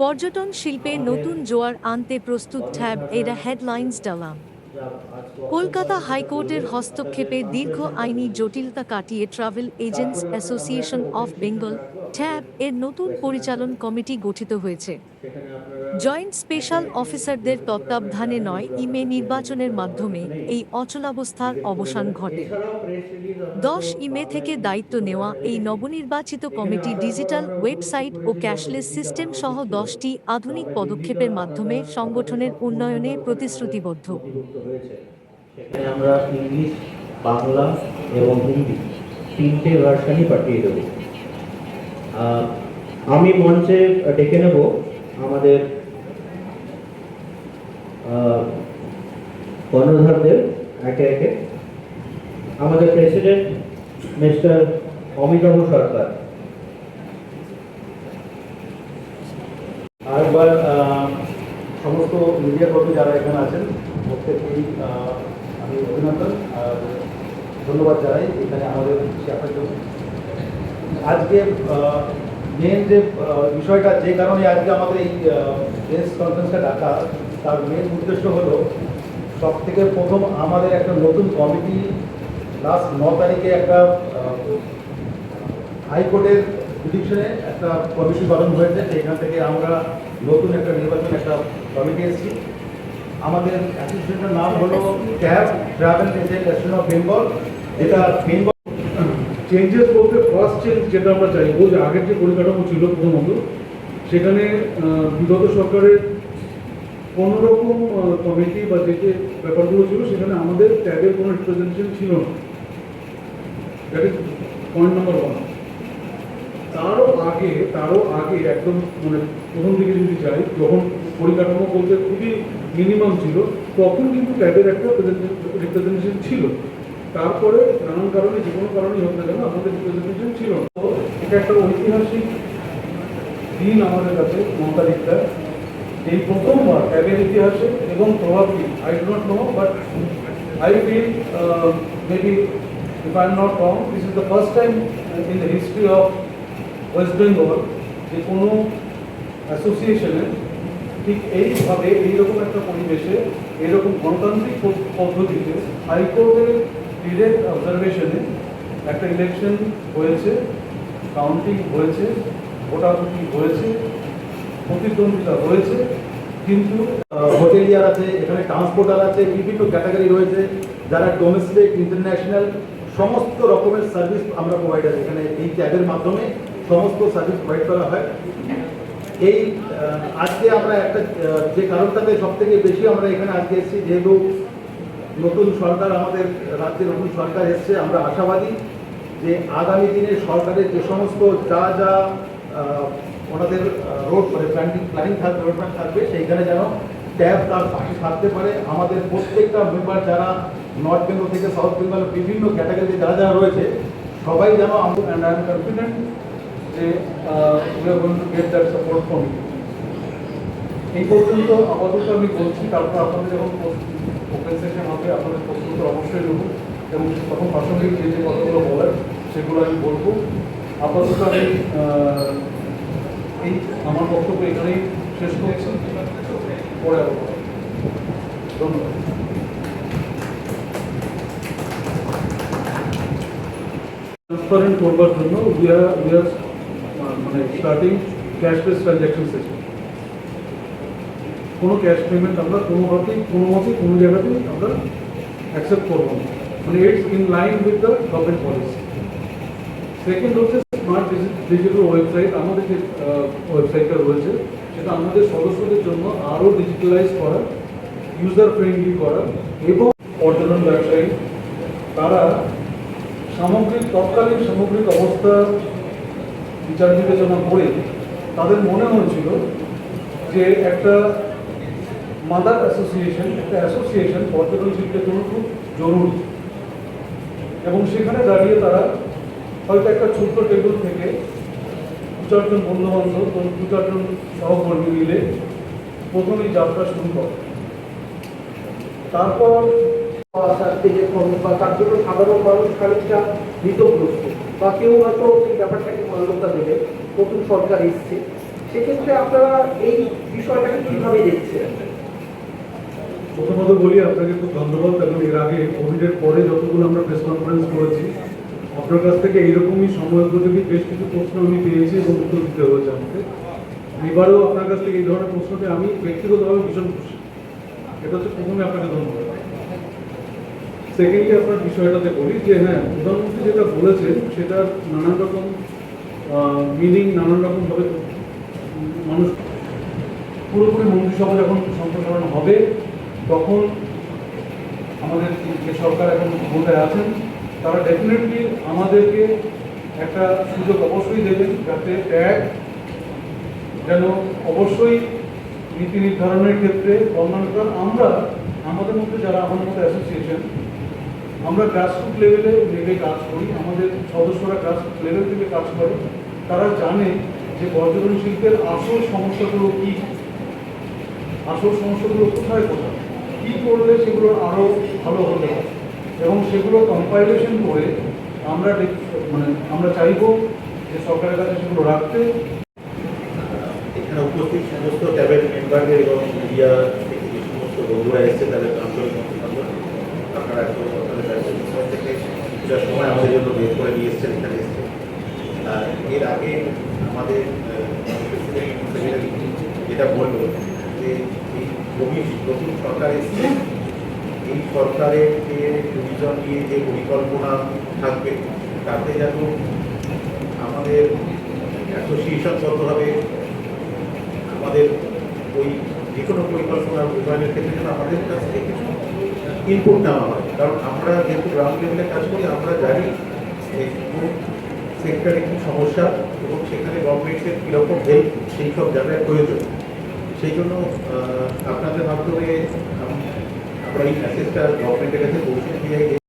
পর্যটন শিল্পে নতুন জোয়ার আনতে প্রস্তুত ট্যাব এরা হেডলাইন্স ডালাম। কলকাতা হাইকোর্টের হস্তক্ষেপে দীর্ঘ আইনি জটিলতা কাটিয়ে travel agents association of Bengal tab এর নতুন পরিচালন কমিটি গঠিত হয়েছে। জয়েন্ট স্পেশাল অফিসারদের তত্ত্বাবধানে নয় ইমে নির্বাচনের মাধ্যমে এই অচলাবস্থার অবসান ঘটে। 10 মে থেকে দায়িত্ব নেওয়া এই নবনির্বাচিত কমিটি ডিজিটাল ওয়েবসাইট ও ক্যাশলেস সিস্টেম সহ 10টি আধুনিক পদক্ষেপের মাধ্যমে সংগঠনের উন্নয়নে প্রতিশ্রুতিবদ্ধ। সেখানে আমরা ইংলিশ, বাংলা এবং হিন্দি তিনটে ভার্সানই পাঠিয়ে দেব। আমি মঞ্চে ডেকে নেব আমাদের কর্ণধারদের একে একে। আমাদের প্রেসিডেন্ট মিস্টার অমিতাভ সরকার। আরেকবার সমস্ত মিডিয়া কর্মী যারা এখানে আছেন প্রত্যেকেই আমি অভিনন্দন আর ধন্যবাদ জানাই এখানে আমাদের আসার জন্য। আজকে মেন যে বিষয়টা, যে কারণে আজকে আমাদের এই প্রেস কনফারেন্সটা ডাকা, তার মেন উদ্দেশ্য হলো সব থেকে প্রথম আমাদের একটা নতুন কমিটি লাস্ট 9 তারিখে একটা হাইকোর্টের জুডিকশনে একটা কমিটি গঠন হয়েছে। এখান থেকে আমরা নতুন একটা নির্বাচন একটা কমিটি এসেছি। আমাদের অ্যাসোসিয়েশনের নাম হলো tab travel agent association of Bengal. যেটা বেঙ্গল চেঞ্জেস বলতে ফার্স্ট চেঞ্জ যেটা আমরা চাইবো, যে আগের যে পরিকাঠামো ছিল প্রথমত, সেখানে বিগত সরকারের কোনোরকম কমিটি বা যে যে ব্যাপারগুলো ছিল সেখানে আমাদের ট্যাগের কোনো রিপ্রেজেন্টেশন ছিল না। That is point number 1। তারও আগে একদম মানে প্রথম দিকে যদি যাই, যখন পরিকাঠামো বলতে খুবই মিনিমাম ছিল, তখন কিন্তু ট্যাগের একটা রিপ্রেজেন্টেশন ছিল। তারপরে নানান কারণে, যে কোনো কারণেই হোক না কেন, আমাদের রিপ্রেজেন্টেশন ছিল না। তো এটা একটা ঐতিহাসিক দিন আমাদের কাছে 9 তারিখটা। এই প্রথমবার ট্যাগের ইতিহাসে এবং প্রভাবটি I do not know, but I feel maybe if I am not wrong, this is the first time in the history of West Bengal যে কোনো অ্যাসোসিয়েশনে ঠিক এইভাবে এইরকম একটা পরিবেশে, এইরকম গণতান্ত্রিক পদ্ধতিতে হাইকোর্টের ডিরেক্ট অবজারভেশনে একটা ইলেকশন হয়েছে, কাউন্টিং হয়েছে, ভোটাভুটি হয়েছে, প্রতিদ্বন্দ্বিতা হয়েছে। কিন্তু হোটেলিয়ার আছে, এখানে ট্রান্সপোর্টার আছে, বিভিন্ন ক্যাটাগরি রয়েছে, যারা ডোমেস্টিক ইন্টারন্যাশনাল সমস্ত রকমের সার্ভিস আমরা প্রোভাইডার। এখানে এই ট্যাবের মাধ্যমে সমস্ত সার্ভিস প্রোভাইড করা হয়। এই আজকে আমরা একটা যে কারণটাতে সব থেকে বেশি আমরা এখানে আজকে এসেছি, যেহেতু নতুন সরকার আমাদের রাজ্যে নতুন সরকার এসছে, আমরা আশাবাদী যে আগামী দিনে সরকারের যে সমস্ত যা যা ওনাদের রোড মানে প্ল্যানিং থাকবে, রোডম্যাপ থাকবে, সেইখানে যেন ট্যাব তার পাশে থাকতে পারে। আমাদের প্রত্যেকটা মেম্বার যারা নর্থ বেঙ্গল থেকে সাউথ বেঙ্গল বিভিন্ন ক্যাটাগরিতে যারা যারা রয়েছে, সবাই যেন আমরা অ্যান্ড আই এম কনফিডেন্ট যে we are going to get that support from you. এই পর্যন্ত আপাতত আমি বলছি, তারপর আপনাদের যখন ওপেন সেশন হবে আপনাদের প্রশ্ন অবশ্যই দেবো এবং তখন প্রাসঙ্গিক যে যে কথাগুলো বলার সেগুলো আমি বলবো। আপাতত আমি এই আমার বক্তব্য এখানেই শেষ করছি। পরে আবার ধন্যবাদ। ট্রান্সপারেন্ট করবার জন্য উই আর মানে স্টার্টিং ক্যাশলেস ট্রানজ্যাকশন সিস্টেম। কোনো ক্যাশ পেমেন্ট আমরা কোনো জায়গাতেই আমরা অ্যাকসেপ্ট করবো না, মানে it's in line with the government policy. Second হচ্ছে স্মার্ট ডিজিটাল ওয়েবসাইট। আমাদের যে ওয়েবসাইটটা রয়েছে সেটা আমাদের সদস্যদের জন্য আরও ডিজিটালাইজ করা, ইউজার ফ্রেন্ডলি করা, এবং পর্যটন ব্যবসায়ী তারা তৎকালীন সামগ্রিক অবস্থা বিচার বিবেচনা করে তাদের মনে হয়েছিল যে একটা মাদার অ্যাসোসিয়েশন, একটা অ্যাসোসিয়েশন পর্যটন শিল্পের জন্য খুব জরুরি। এবং সেখানে দাঁড়িয়ে তারা হয়তো একটা ছোট্ট টেবিল থেকে 2-4 জন বন্ধুবান্ধব, 2-4 জন সহকর্মী মিলে প্রথমেই যাত্রা শুরু করে। তারপর তার জন্য সাধারণ মানুষ খানিকটা ভীতগ্রস্ত, বা কেউ হয়তো এই ব্যাপারটাকে মান্যতা দেবে। নতুন সরকার এসছে, সেক্ষেত্রে আপনারা এই বিষয়টাকে কিভাবে দেখছেন? প্রথমত বলি আপনাকে খুব ধন্যবাদ, এবং এর আগে কোভিডের পরে যতগুলো আমরা প্রেস কনফারেন্স করেছি আপনার কাছ থেকে এইরকমই সময়োপযোগী বেশ কিছু প্রশ্ন আমি পেয়েছি এবং উত্তর দিতে হয়েছে আমাকে। এবারেও আপনার কাছ থেকে এই ধরনের প্রশ্ন পেয়ে আমি ব্যক্তিগতভাবে ভীষণ খুশি। এটা হচ্ছে প্রথমে আপনাকে ধন্যবাদ। সেকেন্ডলি আপনার বিষয়টাতে বলি যে হ্যাঁ, প্রধানমন্ত্রী যেটা বলেছেন সেটার নানান রকম মিনিং নানান রকমভাবে মানুষ পুরোপুরি মন্ত্রিসভা যখন সম্প্রসারণ হবে তখন আমাদের যে সরকার এখন ক্ষমতায় আছেন তারা ডেফিনেটলি আমাদেরকে একটা সুযোগ অবশ্যই দেবেন যাতে ট্যাগ যেন অবশ্যই নীতি নির্ধারণের ক্ষেত্রে কর্মকর্তা আমরা আমাদের মধ্যে যারা আমাদের মধ্যে অ্যাসোসিয়েশন আমরা গ্রাসরুট লেভেলে নেমে কাজ করি, আমাদের সদস্যরা গ্রাসরুট লেভেল থেকে কাজ করে, তারা জানে যে পর্যটন শিল্পের আসল সমস্যাগুলো কী, আসল সমস্যাগুলো কোথায় কোথায় কী করলে সেগুলো আরও ভালো হতে হয়, এবং সেগুলো কম্পাইলেশন করে আমরা চাইব যে সরকারের কাছে সেগুলো রাখতে। এখানে উপস্থিত সমস্ত ক্যাবিনেট মেম্বারদের এবং মিডিয়া থেকে যে সমস্ত বন্ধুরা এসেছে তাদের আন্তরিক অভিনন্দন। আপনারা এত আপনাদের দায়িত্ব থেকে কিছুটা সময় আমাদের জন্য বের করে নিয়ে এসেছেন, এখানে এসেছেন। এর আগে আমাদের প্রেসিডেন্ট সেক্রেটারি যেটা বললো যে এই নতুন সরকার এসছে, এই সরকারের যে ট্যুরিজম নিয়ে যে পরিকল্পনা থাকবে তাতে যেন আমাদের অ্যাসোসিয়েশনগতভাবে আমাদের ওই যে কোনো পরিকল্পনার উন্নয়নের ক্ষেত্রে যেন আমাদের কাছ থেকে কিছু ইনপুট নেওয়া হয়। কারণ আমরা যেহেতু গ্রাউন্ড লেভেলে কাজ করি আমরা জানি যে কোন সেক্টরে কী সমস্যা এবং সেখানে গভর্নমেন্টের কীরকম হেল্প সেই সব জায়গায় প্রয়োজন। সেই জন্য আপনাদের মাধ্যমে আমরা এই মেসেজটা গভর্নমেন্টের কাছে পৌঁছে দিয়ে